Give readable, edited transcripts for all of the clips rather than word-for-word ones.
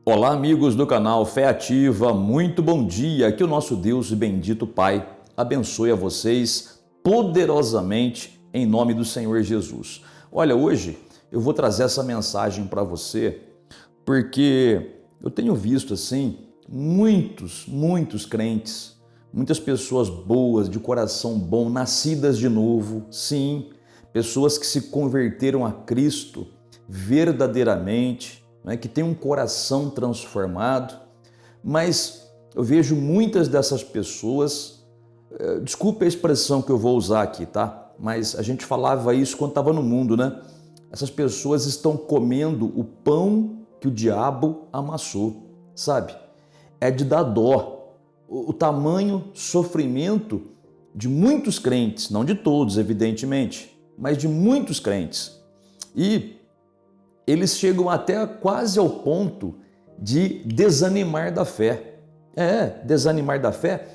Olá, amigos do canal Fé Ativa, muito bom dia. Que o nosso Deus e bendito Pai abençoe a vocês poderosamente em nome do Senhor Jesus. Olha, hoje eu vou trazer essa mensagem para você porque eu tenho visto assim muitos crentes, muitas pessoas boas, de coração bom, nascidas de novo, sim, pessoas que se converteram a Cristo verdadeiramente, que tem um coração transformado, mas eu vejo muitas dessas pessoas, desculpe a expressão que eu vou usar aqui, tá? Mas a gente falava isso quando estava no mundo, né? Essas pessoas estão comendo o pão que o diabo amassou, sabe? É de dar dó. O tamanho sofrimento de muitos crentes, não de todos, evidentemente, mas de muitos crentes. E eles chegam até quase ao ponto de desanimar da fé. Desanimar da fé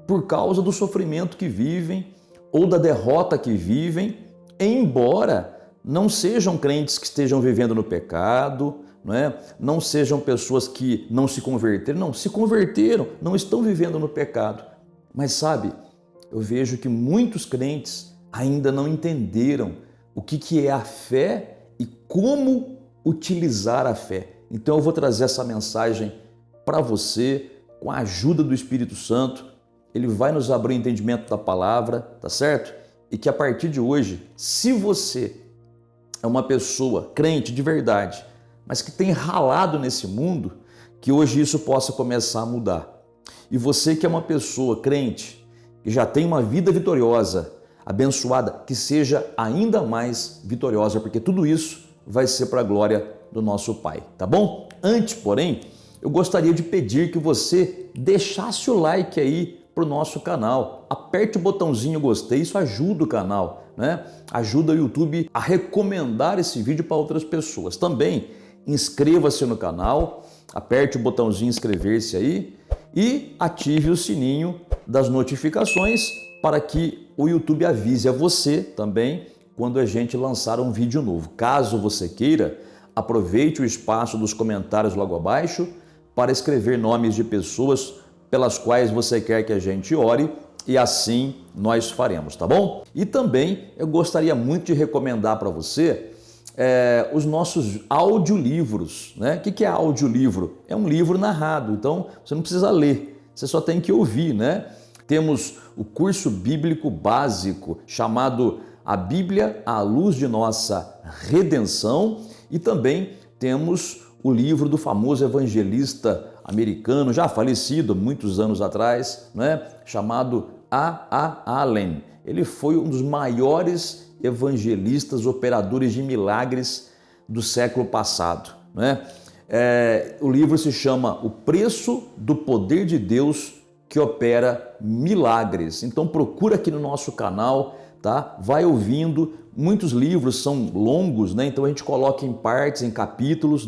por causa do sofrimento que vivem ou da derrota que vivem, embora não sejam crentes que estejam vivendo no pecado, não sejam pessoas que não se converteram, não, se converteram, não estão vivendo no pecado. Mas sabe, eu vejo que muitos crentes ainda não entenderam o que é a fé e como utilizar a fé. Então eu vou trazer essa mensagem para você com a ajuda do Espírito Santo. Ele vai nos abrir o entendimento da palavra, tá certo? E que a partir de hoje, se você é uma pessoa crente de verdade, mas que tem ralado nesse mundo, que hoje isso possa começar a mudar. E você que é uma pessoa crente, que já tem uma vida vitoriosa, abençoada, que seja ainda mais vitoriosa, porque tudo isso vai ser para a glória do nosso Pai, tá bom? Antes, porém, eu gostaria de pedir que você deixasse o like aí para o nosso canal. Aperte o botãozinho gostei, isso ajuda o canal, Ajuda o YouTube a recomendar esse vídeo para outras pessoas. Também inscreva-se no canal, aperte o botãozinho inscrever-se aí e ative o sininho das notificações para que o YouTube avise a você também quando a gente lançar um vídeo novo. Caso você queira, aproveite o espaço dos comentários logo abaixo para escrever nomes de pessoas pelas quais você quer que a gente ore e assim nós faremos, tá bom? E também eu gostaria muito de recomendar para você os nossos audiolivros, O que é audiolivro? É um livro narrado, então você não precisa ler, você só tem que ouvir, Temos o curso bíblico básico chamado A Bíblia à Luz de Nossa Redenção e também temos o livro do famoso evangelista americano, já falecido muitos anos atrás, chamado A. Allen. Ele foi um dos maiores evangelistas, operadores de milagres do século passado. O livro se chama O Preço do Poder de Deus que Opera Milagres. Então procura aqui no nosso canal, tá? Vai ouvindo. Muitos livros são longos, Então a gente coloca em partes, em capítulos,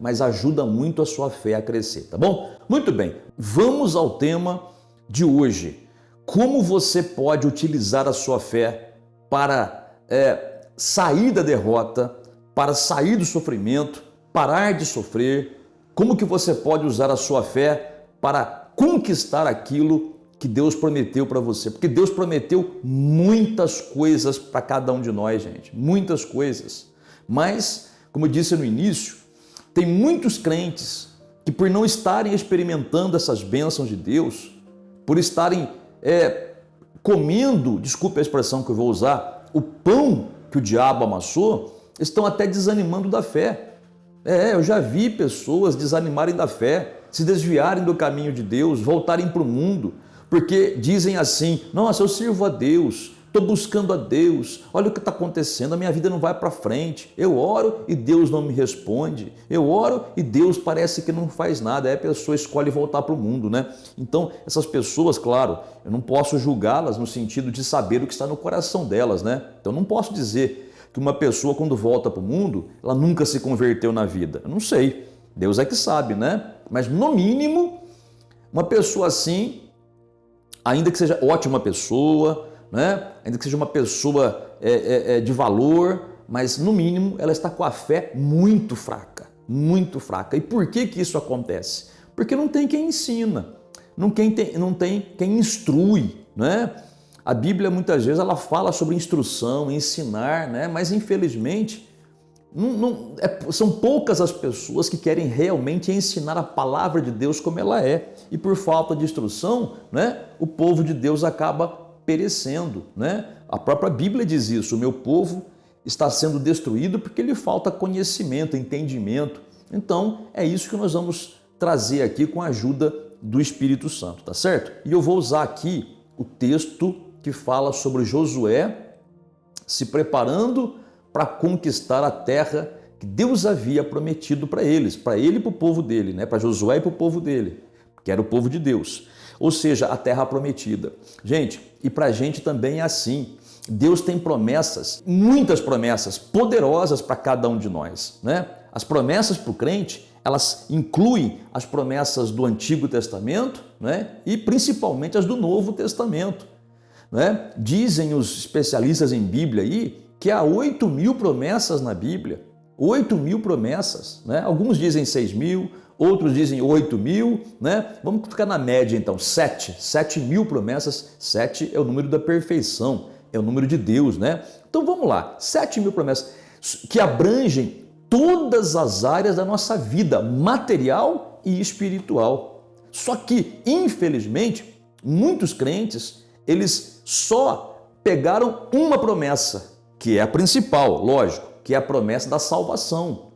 Mas ajuda muito a sua fé a crescer, tá bom? Muito bem, vamos ao tema de hoje. Como você pode utilizar a sua fé para sair da derrota, para sair do sofrimento, parar de sofrer? Como que você pode usar a sua fé para conquistar aquilo que Deus prometeu para você? Porque Deus prometeu muitas coisas para cada um de nós, gente, muitas coisas. Mas, como eu disse no início, tem muitos crentes que por não estarem experimentando essas bênçãos de Deus, por estarem comendo, desculpe a expressão que eu vou usar, o pão que o diabo amassou, estão até desanimando da fé. Eu já vi pessoas desanimarem da fé, se desviarem do caminho de Deus, voltarem para o mundo, porque dizem assim: nossa, eu sirvo a Deus, estou buscando a Deus, olha o que está acontecendo, a minha vida não vai para frente, eu oro e Deus não me responde, eu oro e Deus parece que não faz nada, aí a pessoa escolhe voltar para o mundo, Então, essas pessoas, claro, eu não posso julgá-las no sentido de saber o que está no coração delas, Então, não posso dizer que uma pessoa, quando volta para o mundo, ela nunca se converteu na vida. Eu não sei, Deus é que sabe, Mas, no mínimo, uma pessoa assim, ainda que seja ótima pessoa, ainda que seja uma pessoa de valor, mas no mínimo ela está com a fé muito fraca, muito fraca. E por que que isso acontece? Porque não tem quem ensina, não tem quem instrui, né? A Bíblia muitas vezes ela fala sobre instrução, ensinar, né? Mas infelizmente são poucas as pessoas que querem realmente ensinar a palavra de Deus como ela é. E por falta de instrução, né? O povo de Deus acaba perecendo, né? A própria Bíblia diz isso: o meu povo está sendo destruído porque lhe falta conhecimento, entendimento. Então é isso que nós vamos trazer aqui com a ajuda do Espírito Santo, tá certo? E eu vou usar aqui o texto que fala sobre Josué se preparando para conquistar a terra que Deus havia prometido para eles, para ele e para o povo dele, né? Para Josué e para o povo dele, que era o povo de Deus, ou seja, a terra prometida. Gente, e para a gente também é assim. Deus tem promessas, muitas promessas poderosas para cada um de nós, né? As promessas para o crente, elas incluem as promessas do Antigo Testamento, né? E principalmente as do Novo Testamento, né? Dizem os especialistas em Bíblia aí que há 8.000 promessas na Bíblia, 8.000 promessas, né? Alguns dizem 6.000, outros dizem 8.000, né? Vamos ficar na média então, 7.000 promessas. 7 é o número da perfeição, é o número de Deus, né? Então vamos lá, 7.000 promessas que abrangem todas as áreas da nossa vida, material e espiritual. Só que, infelizmente, muitos crentes, eles só pegaram uma promessa, que é a principal, lógico, que é a promessa da salvação.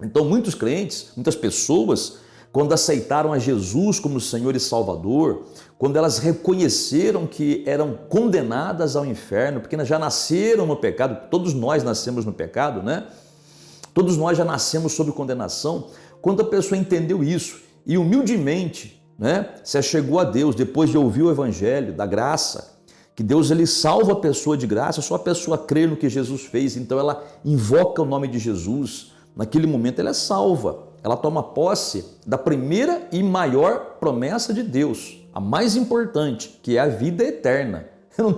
Então, muitos crentes, muitas pessoas, quando aceitaram a Jesus como Senhor e Salvador, quando elas reconheceram que eram condenadas ao inferno, porque já nasceram no pecado, todos nós nascemos no pecado, né? Todos nós já nascemos sob condenação. Quando a pessoa entendeu isso e humildemente, né, se achegou a Deus depois de ouvir o Evangelho da graça, que Deus ele salva a pessoa de graça, só a pessoa crê no que Jesus fez, então ela invoca o nome de Jesus, naquele momento ela é salva, ela toma posse da primeira e maior promessa de Deus, a mais importante, que é a vida eterna. Não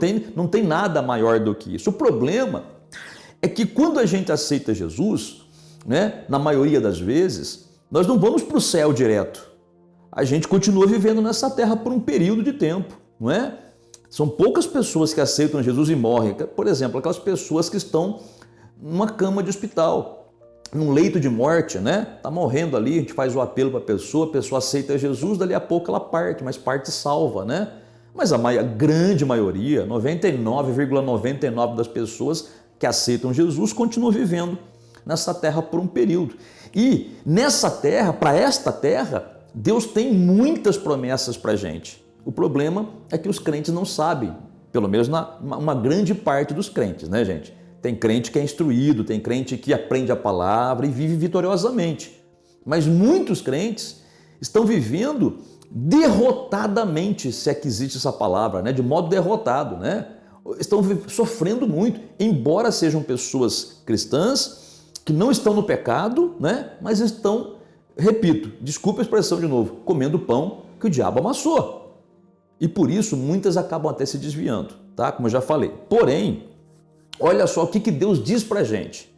tem nada maior do que isso. O problema é que quando a gente aceita Jesus, né, na maioria das vezes, nós não vamos para o céu direto. A gente continua vivendo nessa terra por um período de tempo, não é? São poucas pessoas que aceitam Jesus e morrem. Por exemplo, aquelas pessoas que estão numa cama de hospital, num leito de morte, né? Tá morrendo ali, a gente faz o apelo para a pessoa aceita Jesus, dali a pouco ela parte, mas parte salva, né? Mas a grande maioria, 99,99% das pessoas que aceitam Jesus continuam vivendo nessa terra por um período. E nessa terra, para esta terra, Deus tem muitas promessas para a gente. O problema é que os crentes não sabem, pelo menos uma grande parte dos crentes, né, gente? Tem crente que é instruído, tem crente que aprende a palavra e vive vitoriosamente. Mas muitos crentes estão vivendo derrotadamente, se é que existe essa palavra, né? De modo derrotado, né? Estão sofrendo muito, embora sejam pessoas cristãs que não estão no pecado, né? Mas estão, repito, desculpa a expressão de novo, comendo pão que o diabo amassou. E por isso muitas acabam até se desviando, tá? Como eu já falei. Porém, olha só o que Deus diz pra gente.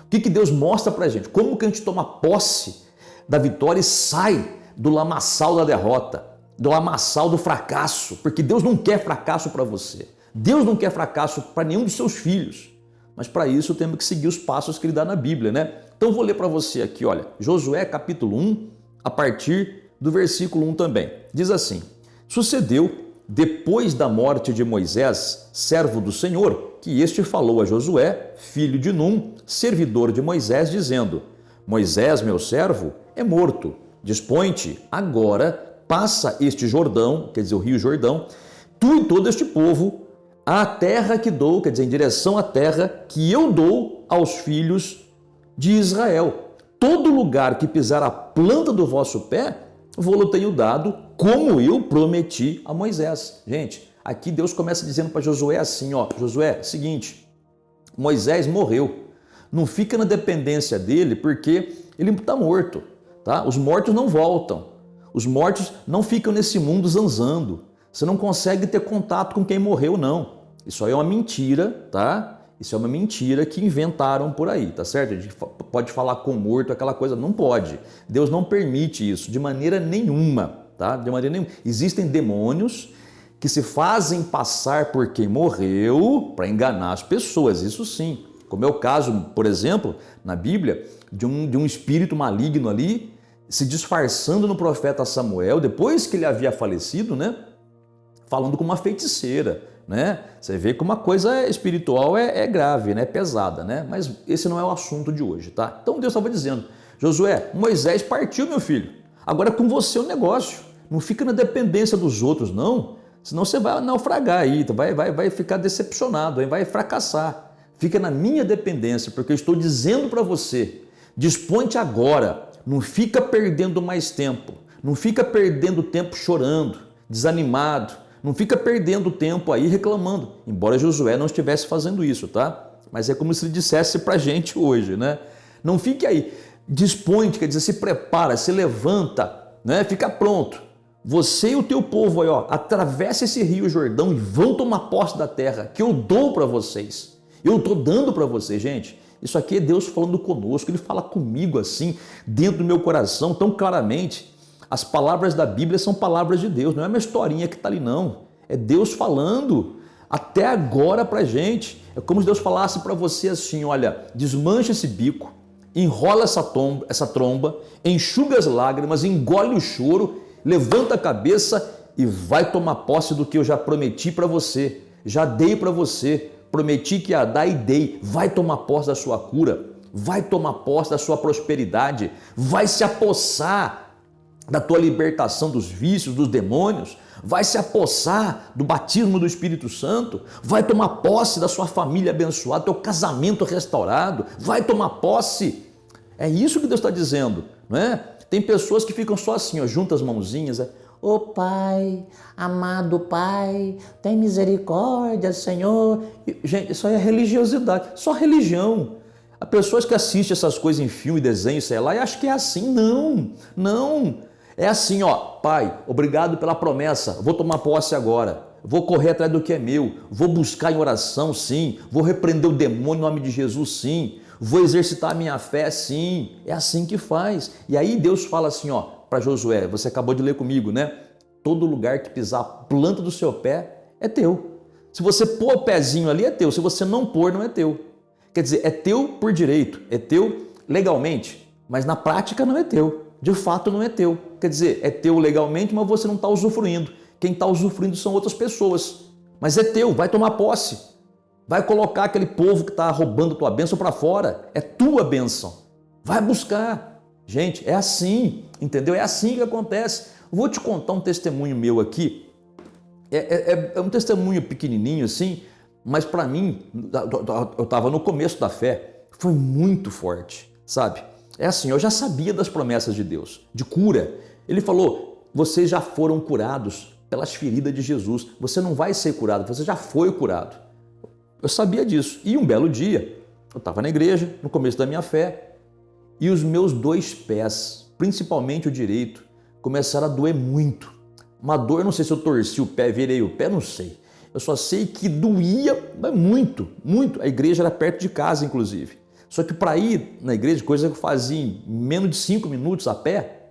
O que Deus mostra pra gente. Como que a gente toma posse da vitória e sai do lamaçal da derrota, do lamaçal do fracasso. Porque Deus não quer fracasso para você. Deus não quer fracasso para nenhum dos seus filhos. Mas para isso temos que seguir os passos que ele dá na Bíblia, né? Então vou ler para você aqui, olha, Josué capítulo 1, a partir do versículo 1 também. Diz assim: sucedeu, depois da morte de Moisés, servo do Senhor, que este falou a Josué, filho de Num, servidor de Moisés, dizendo: Moisés, meu servo, é morto. Dispõe-te, agora passa este Jordão, quer dizer, o rio Jordão, tu e todo este povo, à terra que dou, quer dizer, em direção à terra que eu dou aos filhos de Israel. Todo lugar que pisar a planta do vosso pé, vou-lo tenho dado, como eu prometi a Moisés. Gente, aqui Deus começa dizendo para Josué assim, ó, Josué, seguinte, Moisés morreu, não fica na dependência dele porque ele está morto, tá? Os mortos não voltam, os mortos não ficam nesse mundo zanzando, você não consegue ter contato com quem morreu, não. Isso aí é uma mentira, tá? Isso é uma mentira que inventaram por aí, tá certo? A gente pode falar com morto, aquela coisa, não pode. Deus não permite isso de maneira nenhuma, tá? De maneira nenhuma. Existem demônios que se fazem passar por quem morreu para enganar as pessoas, isso sim. Como é o caso, por exemplo, na Bíblia, de um espírito maligno ali se disfarçando no profeta Samuel, depois que ele havia falecido, né? Falando com uma feiticeira, né? Você vê que uma coisa espiritual é grave, né? É pesada, né? Mas esse não é o assunto de hoje, tá? Então Deus estava dizendo, Josué, Moisés partiu, meu filho. Agora é com você o negócio. Não fica na dependência dos outros, não. Senão você vai naufragar aí, vai ficar decepcionado, aí vai fracassar. Fica na minha dependência, porque eu estou dizendo para você, dispõe-te agora, não fica perdendo mais tempo, não fica perdendo tempo chorando, desanimado, não fica perdendo tempo aí reclamando, embora Josué não estivesse fazendo isso, tá? Mas é como se ele dissesse pra gente hoje, né? Não fique aí, dispõe-te, quer dizer, se prepara, se levanta, né? Fica pronto. Você e o teu povo aí, ó, atravessa esse rio Jordão e vão tomar posse da terra que eu dou para vocês. Eu estou dando para vocês, gente. Isso aqui é Deus falando conosco, Ele fala comigo assim, dentro do meu coração, tão claramente. As palavras da Bíblia são palavras de Deus, não é uma historinha que está ali não. É Deus falando até agora para a gente. É como se Deus falasse para você assim, olha, desmancha esse bico, enrola essa tromba, enxuga as lágrimas, engole o choro, levanta a cabeça e vai tomar posse do que eu já prometi para você, já dei para você, prometi que ia dar e dei. Vai tomar posse da sua cura, vai tomar posse da sua prosperidade, vai se apossar da tua libertação dos vícios, dos demônios, vai se apossar do batismo do Espírito Santo, vai tomar posse da sua família abençoada, teu casamento restaurado, vai tomar posse. É isso que Deus está dizendo, não é? Tem pessoas que ficam só assim, ó, juntam as mãozinhas, ô Pai, amado Pai, tem misericórdia, Senhor. Gente, isso aí é religiosidade, só religião. Há pessoas que assistem essas coisas em filme, desenho, sei lá, e acham que é assim. Não. É assim, ó, Pai, obrigado pela promessa, vou tomar posse agora, vou correr atrás do que é meu, vou buscar em oração, sim, vou repreender o demônio em nome de Jesus, sim, vou exercitar a minha fé, sim, é assim que faz. E aí Deus fala assim, ó, para Josué, você acabou de ler comigo, né? Todo lugar que pisar a planta do seu pé é teu. Se você pôr o pezinho ali, é teu, se você não pôr, não é teu. Quer dizer, é teu por direito, é teu legalmente, mas na prática não é teu. De fato não é teu. Quer dizer, é teu legalmente, mas você não está usufruindo. Quem está usufruindo são outras pessoas. Mas é teu, vai tomar posse. Vai colocar aquele povo que está roubando tua bênção para fora. É tua bênção. Vai buscar. Gente, é assim, entendeu? É assim que acontece. Vou te contar um testemunho meu aqui. É um testemunho pequenininho assim, mas para mim, eu estava no começo da fé, foi muito forte, sabe? É assim, eu já sabia das promessas de Deus, de cura. Ele falou, vocês já foram curados pelas feridas de Jesus. Você não vai ser curado, você já foi curado. Eu sabia disso. E um belo dia, eu estava na igreja, no começo da minha fé, e os meus dois pés, principalmente o direito, começaram a doer muito. Uma dor, não sei se eu torci o pé, virei o pé, não sei. Eu só sei que doía muito. A igreja era perto de casa, inclusive. Só que para ir na igreja, coisa que eu fazia em menos de 5 minutos a pé,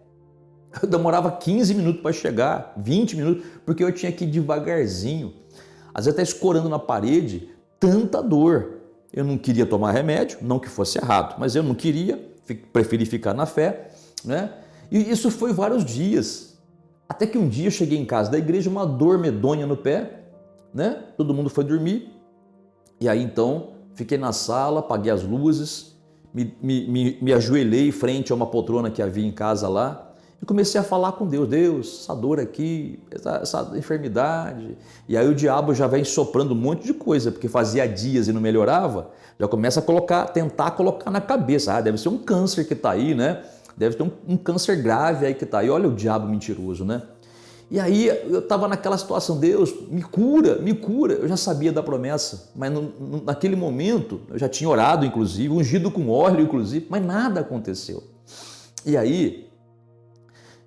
eu demorava 15 minutos para chegar, 20 minutos, porque eu tinha que ir devagarzinho. Às vezes até escorando na parede, tanta dor. Eu não queria tomar remédio, não que fosse errado, mas eu não queria, preferi ficar na fé, né? E isso foi vários dias. Até que um dia eu cheguei em casa da igreja, uma dor medonha no pé, né? Todo mundo foi dormir. E aí então fiquei na sala, apaguei as luzes, me ajoelhei frente a uma poltrona que havia em casa lá e comecei a falar com Deus. Deus, essa dor aqui, essa enfermidade. E aí o diabo já vem soprando um monte de coisa, porque fazia dias e não melhorava, já começa a tentar colocar na cabeça. Ah, deve ser um câncer que está aí, né? Deve ter um câncer grave aí que está aí. Olha o diabo mentiroso, né? E aí eu estava naquela situação, Deus, me cura. Eu já sabia da promessa, mas naquele momento, eu já tinha orado, inclusive, ungido com óleo, inclusive, mas nada aconteceu. E aí,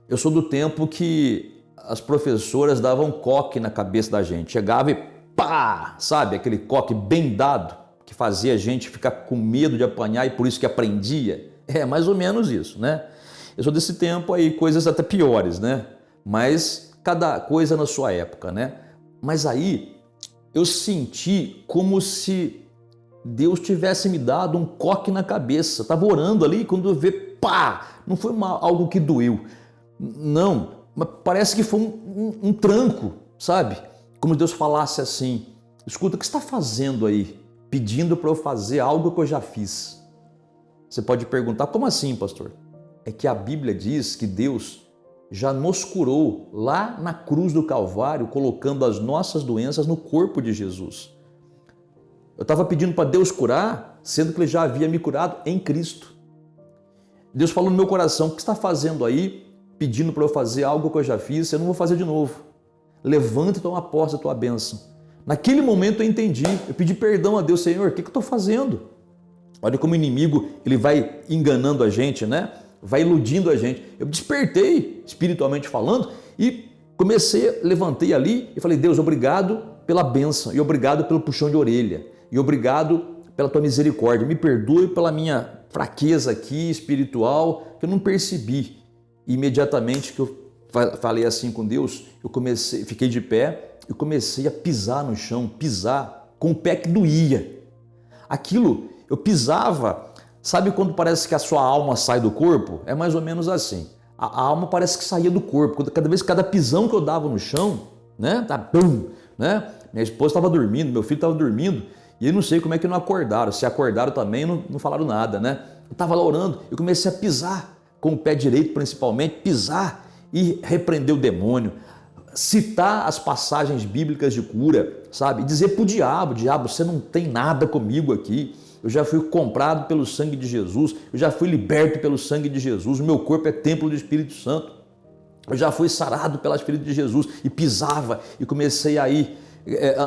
eu sou do tempo que as professoras davam coque na cabeça da gente, chegava e pá, sabe, aquele coque bem dado, que fazia a gente ficar com medo de apanhar e por isso que aprendia? É mais ou menos isso, né? Eu sou desse tempo aí, coisas até piores, né? Mas cada coisa na sua época, né? Mas aí eu senti como se Deus tivesse me dado um coque na cabeça. Estava orando ali, quando eu vi, pá! Não foi algo que doeu. Não, mas parece que foi um tranco, sabe? Como Deus falasse assim, escuta, o que você está fazendo aí? Pedindo para eu fazer algo que eu já fiz. Você pode perguntar, como assim, pastor? É que a Bíblia diz que Deus já nos curou lá na cruz do Calvário, colocando as nossas doenças no corpo de Jesus. Eu estava pedindo para Deus curar, sendo que Ele já havia me curado em Cristo. Deus falou no meu coração, o que você está fazendo aí, pedindo para eu fazer algo que eu já fiz, eu não vou fazer de novo. Levanta e toma posse da tua bênção. Naquele momento eu entendi, eu pedi perdão a Deus, Senhor, o que eu estou fazendo? Olha como o inimigo ele vai enganando a gente, né? Vai iludindo a gente. Eu despertei, espiritualmente falando, e levantei ali e falei, Deus, obrigado pela bênção, e obrigado pelo puxão de orelha, e obrigado pela tua misericórdia. Me perdoe pela minha fraqueza aqui espiritual, que eu não percebi. E imediatamente que eu falei assim com Deus, fiquei de pé e comecei a pisar no chão, pisar com o pé que doía. Aquilo, eu pisava, sabe quando parece que a sua alma sai do corpo? É mais ou menos assim. A alma parece que saía do corpo. Cada pisão que eu dava no chão, né? Tá, pum, né? Minha esposa estava dormindo, meu filho estava dormindo, e eu não sei como é que não acordaram. Se acordaram também, não falaram nada, né? Eu estava lá orando, eu comecei a pisar, com o pé direito principalmente, pisar e repreender o demônio, citar as passagens bíblicas de cura, sabe? E dizer para o diabo, você não tem nada comigo aqui, eu já fui comprado pelo sangue de Jesus, eu já fui liberto pelo sangue de Jesus, o meu corpo é templo do Espírito Santo, eu já fui sarado pela Espírito de Jesus, e pisava e comecei a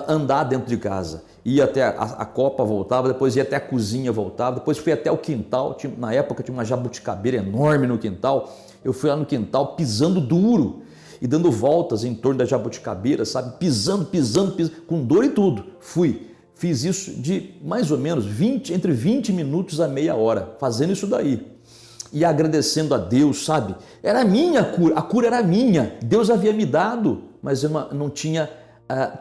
andar dentro de casa, ia até a copa, voltava, depois ia até a cozinha, voltava, depois fui até o quintal, na época tinha uma jabuticabeira enorme no quintal, eu fui lá no quintal pisando duro e dando voltas em torno da jabuticabeira, sabe, pisando, com dor e tudo, fiz isso de mais ou menos entre 20 minutos a meia hora, fazendo isso daí. E agradecendo a Deus, sabe? Era minha a cura era minha. Deus havia me dado, mas eu não tinha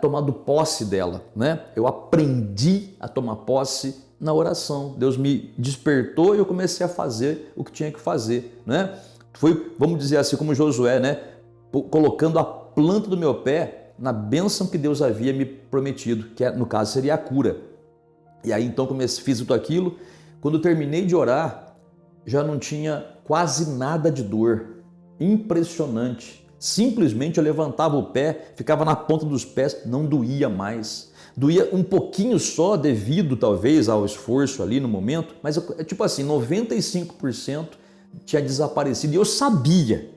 tomado posse dela, né? Eu aprendi a tomar posse na oração. Deus me despertou e eu comecei a fazer o que tinha que fazer, né? Foi, vamos dizer assim, como Josué, né? Colocando a planta do meu pé na bênção que Deus havia me prometido, que no caso seria a cura. E aí então fiz tudo aquilo. Quando eu terminei de orar, já não tinha quase nada de dor. Impressionante. Simplesmente eu levantava o pé, ficava na ponta dos pés, não doía mais. Doía um pouquinho só devido talvez ao esforço ali no momento, mas tipo assim, 95% tinha desaparecido. E eu sabia,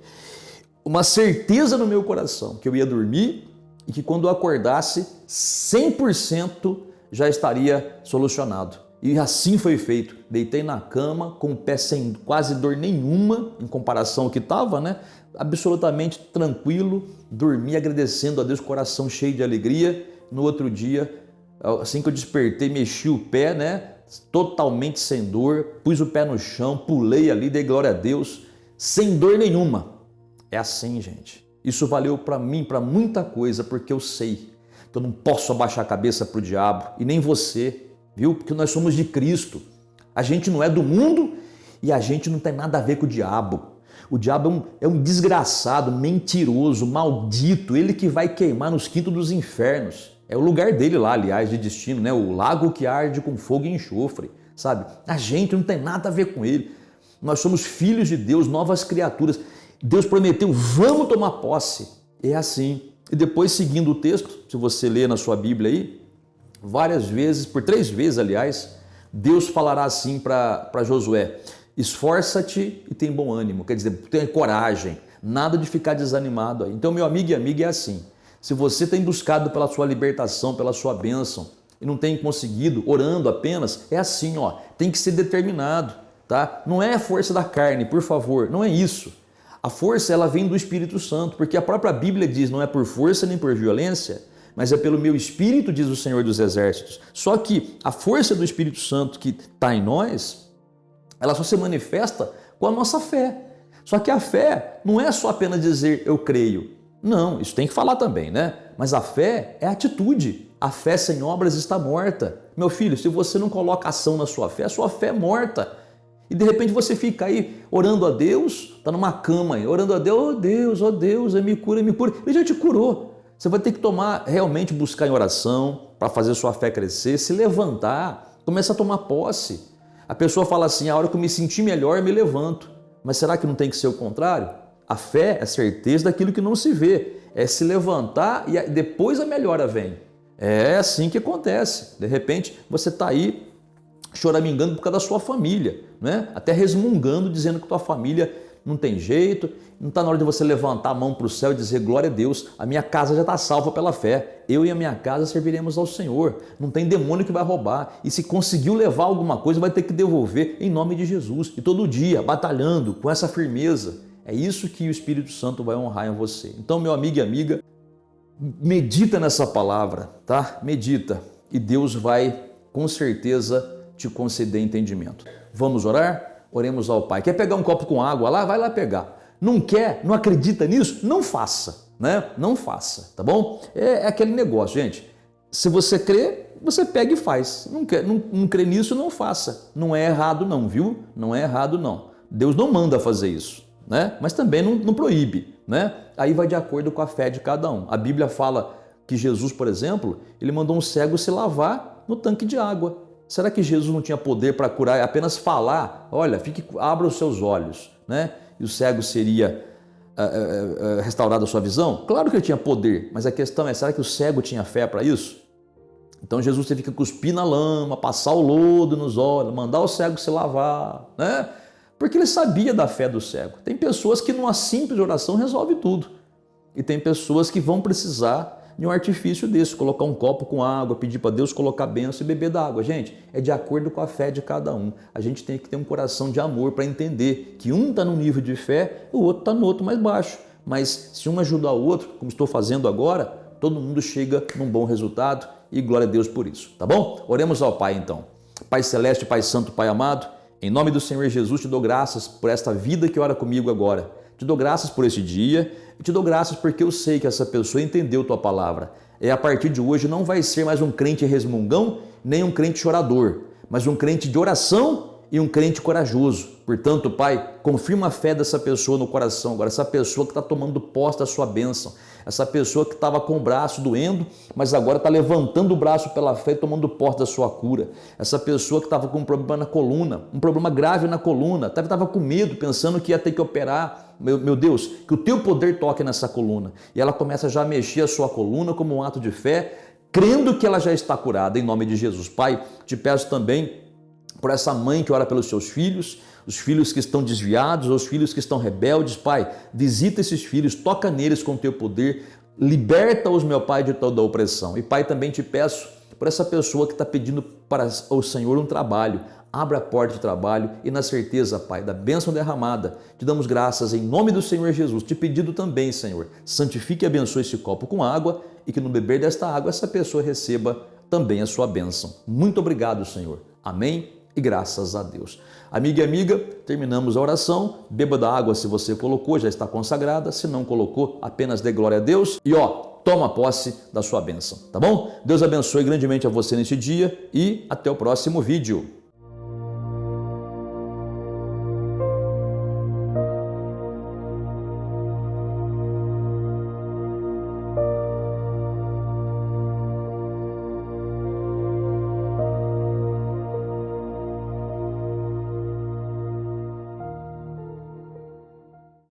uma certeza no meu coração, que eu ia dormir e que quando eu acordasse, 100% já estaria solucionado. E assim foi feito. Deitei na cama com o pé sem quase dor nenhuma, em comparação ao que estava, né? Absolutamente tranquilo, dormi agradecendo a Deus, coração cheio de alegria. No outro dia, assim que eu despertei, mexi o pé, né? Totalmente sem dor, pus o pé no chão, pulei ali, dei glória a Deus, sem dor nenhuma. É assim, gente. Isso valeu para mim, para muita coisa, porque eu sei que eu não posso abaixar a cabeça para o diabo, e nem você, viu? Porque nós somos de Cristo. A gente não é do mundo e a gente não tem nada a ver com o diabo. O diabo é um desgraçado, mentiroso, maldito, ele que vai queimar nos quintos dos infernos. É o lugar dele lá, aliás, de destino, né? O lago que arde com fogo e enxofre, sabe? A gente não tem nada a ver com ele. Nós somos filhos de Deus, novas criaturas. Deus prometeu, vamos tomar posse. É assim. E depois, seguindo o texto, se você ler na sua Bíblia aí, várias vezes, por 3 vezes, aliás, Deus falará assim para Josué: esforça-te e tem bom ânimo, quer dizer, tenha coragem, nada de ficar desanimado aí. Então, meu amigo e amiga, é assim, se você tem buscado pela sua libertação, pela sua bênção, e não tem conseguido, orando apenas, é assim, ó, tem que ser determinado, tá? Não é a força da carne, por favor, não é isso. A força, ela vem do Espírito Santo, porque a própria Bíblia diz, não é por força nem por violência, mas é pelo meu Espírito, diz o Senhor dos Exércitos. Só que a força do Espírito Santo que está em nós, ela só se manifesta com a nossa fé. Só que a fé não é só apenas dizer eu creio. Não, isso tem que falar também, né? Mas a fé é atitude. A fé sem obras está morta. Meu filho, se você não coloca ação na sua fé, a sua fé é morta. E de repente você fica aí orando a Deus, está numa cama aí, orando a Deus, oh Deus, me cura, me cura. Ele já te curou. Você vai ter que realmente buscar em oração para fazer sua fé crescer, se levantar, começa a tomar posse. A pessoa fala assim, a hora que eu me sentir melhor, eu me levanto. Mas será que não tem que ser o contrário? A fé é certeza daquilo que não se vê, é se levantar e depois a melhora vem. É assim que acontece. De repente você está aí choramingando por causa da sua família, né? Até resmungando, dizendo que tua família não tem jeito, não está na hora de você levantar a mão para o céu e dizer glória a Deus, a minha casa já está salva pela fé, eu e a minha casa serviremos ao Senhor, não tem demônio que vai roubar, e se conseguiu levar alguma coisa vai ter que devolver em nome de Jesus, e todo dia batalhando com essa firmeza, é isso que o Espírito Santo vai honrar em você. Então, meu amigo e amiga, medita nessa palavra, tá? Medita, e Deus vai com certeza te conceder entendimento. Vamos orar? Oremos ao Pai. Quer pegar um copo com água lá? Vai lá pegar. Não quer? Não acredita nisso? Não faça, né? Não faça, tá bom? É aquele negócio, gente. Se você crê, você pega e faz. Não crê nisso, não faça. Não é errado não, viu? Não é errado não. Deus não manda fazer isso, né? Mas também não proíbe, né? Aí vai de acordo com a fé de cada um. A Bíblia fala que Jesus, por exemplo, ele mandou um cego se lavar no tanque de água. Será que Jesus não tinha poder para curar, apenas falar, olha, abra os seus olhos, né? E o cego seria restaurado a sua visão? Claro que ele tinha poder, mas a questão é, será que o cego tinha fé para isso? Então Jesus teve que cuspir na lama, passar o lodo nos olhos, mandar o cego se lavar, né? Porque ele sabia da fé do cego. Tem pessoas que numa simples oração resolve tudo. E tem pessoas que vão precisar de um artifício desse, colocar um copo com água, pedir para Deus colocar bênção e beber da água. Gente, é de acordo com a fé de cada um. A gente tem que ter um coração de amor para entender que um está num nível de fé, o outro está no outro mais baixo. Mas se um ajudar o outro, como estou fazendo agora, todo mundo chega num bom resultado e glória a Deus por isso, tá bom? Oremos ao Pai então. Pai Celeste, Pai Santo, Pai amado, em nome do Senhor Jesus te dou graças por esta vida que ora comigo agora. Te dou graças por esse dia e te dou graças porque eu sei que essa pessoa entendeu tua palavra. E a partir de hoje não vai ser mais um crente resmungão, nem um crente chorador, mas um crente de oração e um crente corajoso. Portanto, Pai, confirma a fé dessa pessoa no coração agora, essa pessoa que está tomando posse da sua bênção, essa pessoa que estava com o braço doendo, mas agora está levantando o braço pela fé e tomando posse da sua cura. Essa pessoa que estava com um problema na coluna, um problema grave na coluna, estava com medo, pensando que ia ter que operar. Meu Deus, que o teu poder toque nessa coluna. E ela começa já a mexer a sua coluna como um ato de fé, crendo que ela já está curada, em nome de Jesus. Pai, te peço também por essa mãe que ora pelos seus filhos, os filhos que estão desviados, os filhos que estão rebeldes. Pai, visita esses filhos, toca neles com o teu poder, liberta-os, meu Pai, de toda a opressão. E Pai, também te peço por essa pessoa que está pedindo para o Senhor um trabalho. Abra a porta de trabalho e na certeza, Pai, da bênção derramada, te damos graças em nome do Senhor Jesus. Te pedindo também, Senhor, santifique e abençoe esse copo com água e que no beber desta água essa pessoa receba também a sua bênção. Muito obrigado, Senhor. Amém e graças a Deus. Amiga e amiga, terminamos a oração. Beba da água se você colocou, já está consagrada. Se não colocou, apenas dê glória a Deus e toma posse da sua bênção, tá bom? Deus abençoe grandemente a você neste dia e até o próximo vídeo.